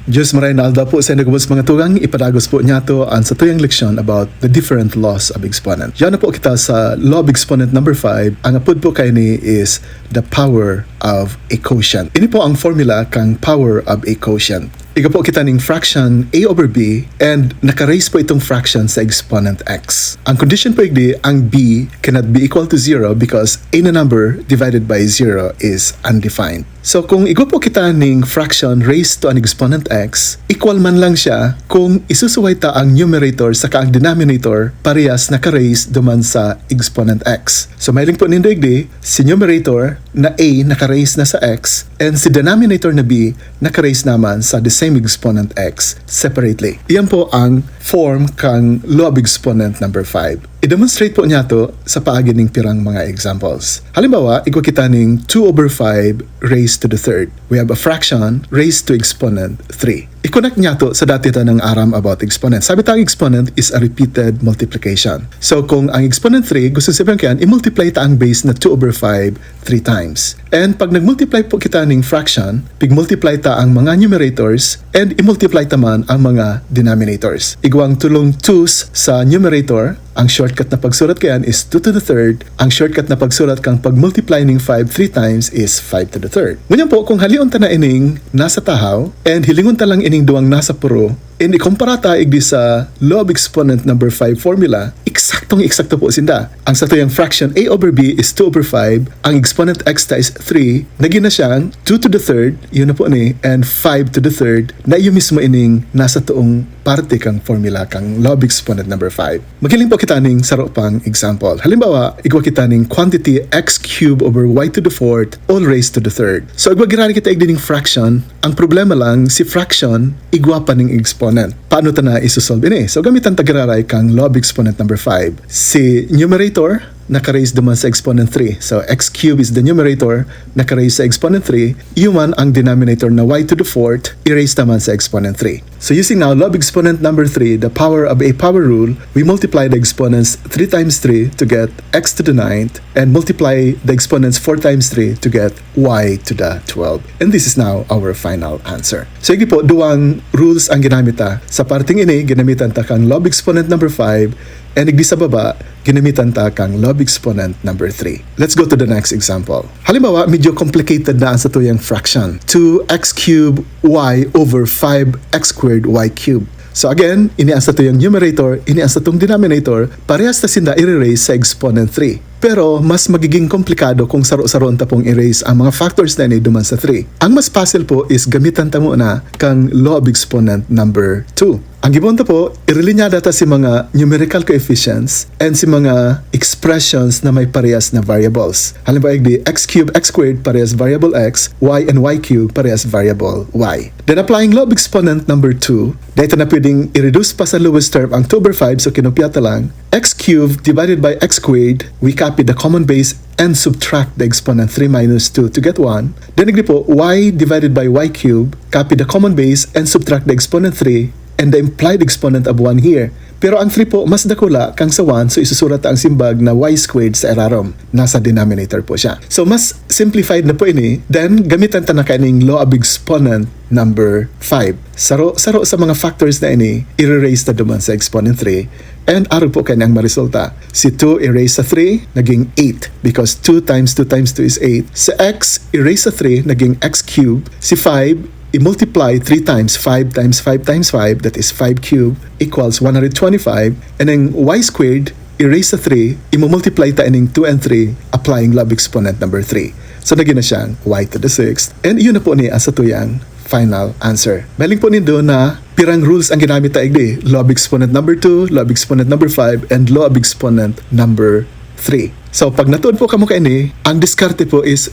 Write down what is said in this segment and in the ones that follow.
Diyos maray na alda po sa nagubos mga tugang, ipadagos po niya to ang sa tuyang leksyon about the different laws of exponent. Diyan na po kita sa law of exponent number 5. Ang apod po kay ni is the power of a quotient. Ini po ang formula kang power of a quotient. Iga po kita ning fraction a over b and naka-raise po itong fraction sa exponent x. Ang condition po igdi, ang b cannot be equal to 0 because any number divided by 0 is undefined. So kung igo po kita ning fraction raised to an exponent x, equal man lang siya kung isusuway ta ang numerator sa ang denominator parehas naka-raise duman sa exponent x. So may link po nindo igdi, si numerator na a naka-raise na sa x and si denominator na b naka-raise naman sa the same exponent x separately. Iyan po ang form kang law of exponent number 5. I-demonstrate po niya to sa paagi ng pirang mga examples. Halimbawa, igwa kita ning 2 over 5 raised to the third. We have a fraction raised to exponent 3. I-connect niya to sa dati ta ng aram about exponent. Sabi tang exponent is a repeated multiplication. So kung ang exponent 3, gusto sabihin kayan, i-multiply ta ang base na 2 over 5 3 times. And pag nag-multiply po kita ng fraction, pig-multiply ta ang mga numerators and i-multiply ta man ang mga denominators. Igwang tulong 2's sa numerator, ang shortcut na pagsulat kayan is 2 to the third. Ang shortcut na pagsulat kang pag-multiply ng 5 3 times is 5 to the third. Ngunyan po, kung halion ta na ining nasa tahaw and hilingon ta lang ining duwang nasa puro, and ikumpara ta igdi sa law of exponent number 5 formula, eksakto po sinda. Ang sa tuyang fraction a over b is 2 over 5, ang exponent x ta is 3, naging na siyang 2 to the third, yun na po ni, and 5 to the third, na iyo mismo ining nasa tuong parte kang formula kang law of exponent number 5. Maghiling po kita ning saro pang example. Halimbawa, igwa kita ning quantity x cubed over y to the fourth all raised to the third. So igwa girani kita igdi ning fraction, ang problema lang si fraction igwa pa ning exponent. Paano ta na isusolve ini? So gamitan ta giraray kang law of exponent number 5. Si numerator naka-raise naman sa exponent 3. So x cubed is the numerator, naka-raise sa exponent 3. Yuman ang denominator na y to the fourth, i-raise naman sa exponent 3. So using now law of exponent number 3, the power of a power rule, we multiply the exponents 3 times 3 to get x to the 9th and multiply the exponents 4 times 3 to get y to the 12th. And this is now our final answer. So hindi po, duwang rules ang ginamit ta. Sa parting ini, ginamitan ta kang law of exponent number 5 and igdi sa baba, ginamitan ta kang law of exponent number 3. Let's go to the next example. Halimbawa, medyo complicated na ang sa tuyang fraction. 2x cubed y over 5x squared y cubed. So again, ini ang sa tuyang numerator, ini ang sa tuyang denominator, parehas na sinda i-raise sa exponent 3. Pero mas magiging komplikado kung saro-saroon ta pong erase ang mga factors na ini duman sa 3. Ang mas puzzle po is gamitan ta muna kang law of exponent number 2. Ang gibon ta po, irelinyada ta si mga numerical coefficients and si mga expressions na may parehas na variables. Halimbawa, igdi x cubed x squared parehas variable x, y and y cubed parehas variable y. Then applying law of exponent number 2, dahil na pwedeng i-reduce pa sa lowest term ang 2 over 5, so kinopya ta lang, x cubed divided by x squared, we copy the common base and subtract the exponent 3 minus 2 to get 1. Then igdi po, y divided by y cubed, copy the common base and subtract the exponent 3 and the implied exponent of 1 here. Pero ang 3 po, mas dakula kang sa 1, so isusulat ang simbag na y squared sa erarom. Nasa denominator po siya. So mas simplified na po ini, then gamitan ta na kaning law of exponent number 5. Saro sa mga factors na ini, i-erase ta duman sa exponent 3, and araw po kanyang marisulta. Si 2 erase sa 3, naging 8, because 2 times 2 times 2 is 8. Si x, erase sa 3, naging x cubed. Si 5, i-multiply 3 times 5 times 5 times 5, that is 5 cubed, equals 125. And then y squared, erase sa 3, i-multiply ta ining 2 and 3, applying law of exponent number 3. So naging na siyang y to the 6th. And yun na po ni asa tuyang final answer. Maling po nindo na pirang rules ang ginamit ta igdi. Law of exponent number 2, law of exponent number 5, and law of exponent number 3. So pag natuon po kamo kaini, ang diskarte po is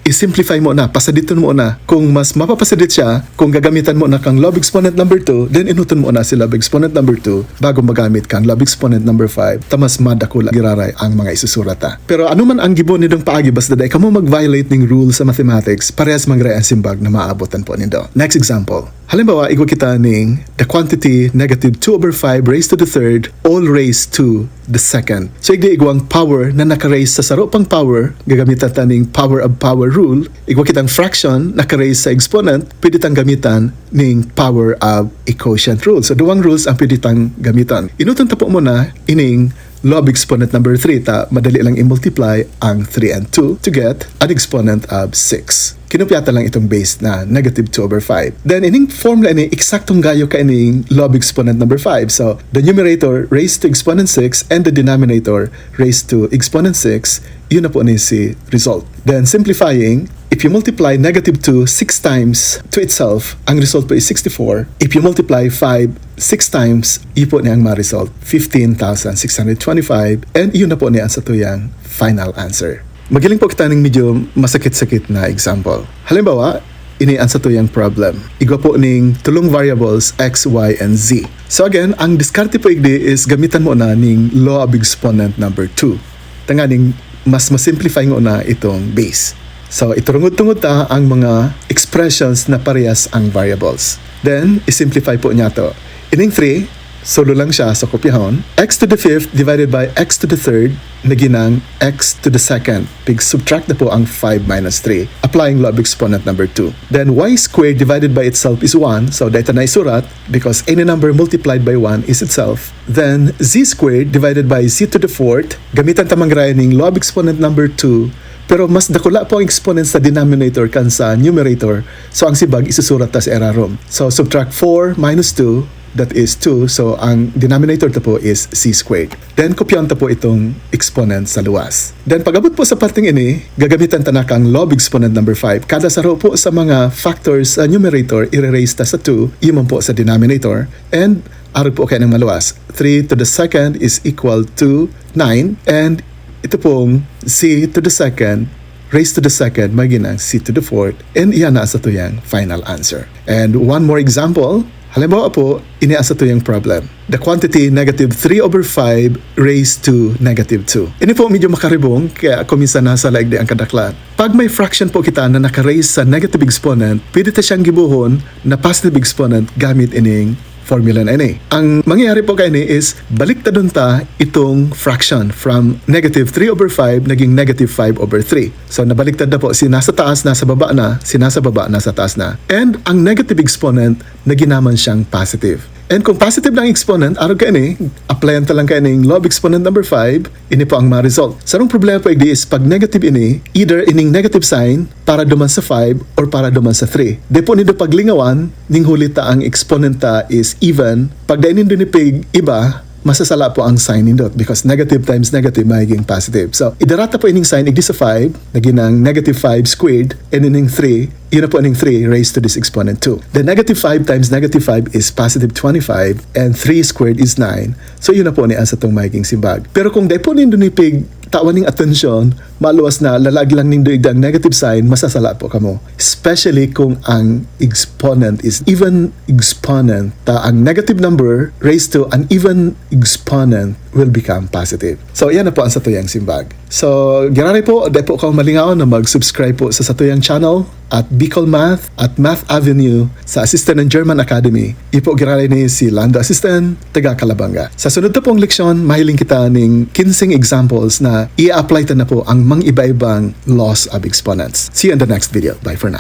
i-simplify mo na, pasaditon mo na. Kung mas mapapasadit siya, kung gagamitan mo na kang law of exponent number 2, then inuton mo na si law of exponent number 2 bago magamit kang law of exponent number 5. Tamas madakula giraray ang mga isusurata. Pero ano man ang gibon nidong paagi basta day kamo mag-violate ning rule sa mathematics, parehas mangray ang simbag na maabotan po nindo. Next example. Halimbawa, igwa kita ning the quantity negative 2 over 5 raised to the third all raised to the second. So igdi igwang power na naka-raise sa saro pang power, gagamitan ta ning power of power rule. Igwa kitang fraction naka-raise sa exponent, pwede tang gamitan ning power of a quotient rule. So duwang rules ang pwede tang gamitan. Inuton ta po muna ining law of exponent number 3 ta madali lang i-multiply ang 3 and 2 to get an exponent of 6. Kinupyata lang itong base na negative 2 over 5. Then, ining formula ini, eksaktong gayo ka ining law of exponent number 5. So, the numerator raised to exponent 6 and the denominator raised to exponent 6, yun na po ni si result. Then, simplifying, if you multiply negative 2 6 times to itself, ang result po is 64. If you multiply 5 6 times, yun po niya ang ma-result, 15,625. And yun na po niya sa tuyang final answer. Magiling po kita ng medyo masakit-sakit na example. Halimbawa, inian sa tuyang problem. Igwa po ning tulong variables x, y, and z. So again, ang diskarte po igdi is gamitan mo na ning law of exponent number 2. Tanganing mas masimplify mo na itong base. So iturungod-tungod ta ang mga expressions na parehas ang variables. Then, isimplify po niya to. Ining 3, solo lang siya sa kopyahon. X to the 5th divided by x to the 3rd na ginang x to the 2nd. Subtract na po ang 5 minus 3. Applying law of exponent number 2. Then y squared divided by itself is 1. So dito na isurat because any number multiplied by 1 is itself. Then z squared divided by z to the 4th. Gamitan tamang ning law of exponent number 2. Pero mas dakula po ang exponent sa denominator kan sa numerator. So ang sibag isusurat ta sa erarom. So subtract 4 minus 2. That is 2. So, ang denominator ta po is c squared. Then, kopyan ta po itong exponent sa luwas. Then, pag-abot po sa parting ini, gagamitan ta na kang law of exponent number 5. Kada saro po sa mga factors sa numerator, i-raise ta sa 2, iyon po sa denominator. And, arog po kayo ng maluwas. 3 to the 2nd is equal to 9. And, ito pong c to the 2nd raised to the 2nd, maginang c to the 4th. And, iyan na sa tuyang final answer. And, one more example. Halimbawa po, iniasa to yung problem. The quantity negative 3 over 5 raised to negative 2. Ini po medyo makaribong, kaya ako minsan nasa laig di ang kadaklan. Pag may fraction po kita na naka-raise sa negative exponent, pwede ta siyang gibuhon na positive exponent gamit ining formula na ini. Ang mangyayari po kayo ni is baliktadon ta itong fraction from negative 3 over 5 naging negative 5 over 3. So nabaliktad na po si nasa taas nasa baba na, si nasa baba nasa taas na. And ang negative exponent naginaman siyang positive. And kung positive lang exponent, araw ka ini, applyan ta lang kayo ng law of exponent number 5, ini po ang ma-result. Sarong problema po is pag negative ini, either ining negative sign para duman sa 5 or para duman sa 3. Depo nido paglingawan, ning huli ta ang exponent ta is even. Pag dainin din ipig iba, masasala po ang sign nindot because negative times negative magiging positive. So, idarata po ining sign igdi sa 5, naginang negative 5 squared, and ining 3, yun na po ining 3 raised to this exponent 2. The negative 5 times negative 5 is positive 25, and 3 squared is 9. So, yun na po ni sa itong magiging simbag. Pero kung dahil po nindo nipig tawan ning atensyon, maluwas na lalag lang nindo igdang negative sign, masasala po kamo. Especially kung ang exponent is even exponent, ta ang negative number raised to an even exponent will become positive. So, yan na po ang satuyang simbag. So, giraray po, dahil po kaong malingaw na mag-subscribe po sa satuyang channel at Bicol Math at Math Avenue sa Assistant ng German Academy. Ipo giraray ni si Lando Assistant, taga Calabanga. Sa sunod na pong leksyon, mahiling kita ng 15 examples na i-apply ta na po ang mga iba-ibang laws of exponents. See you in the next video. Bye for now.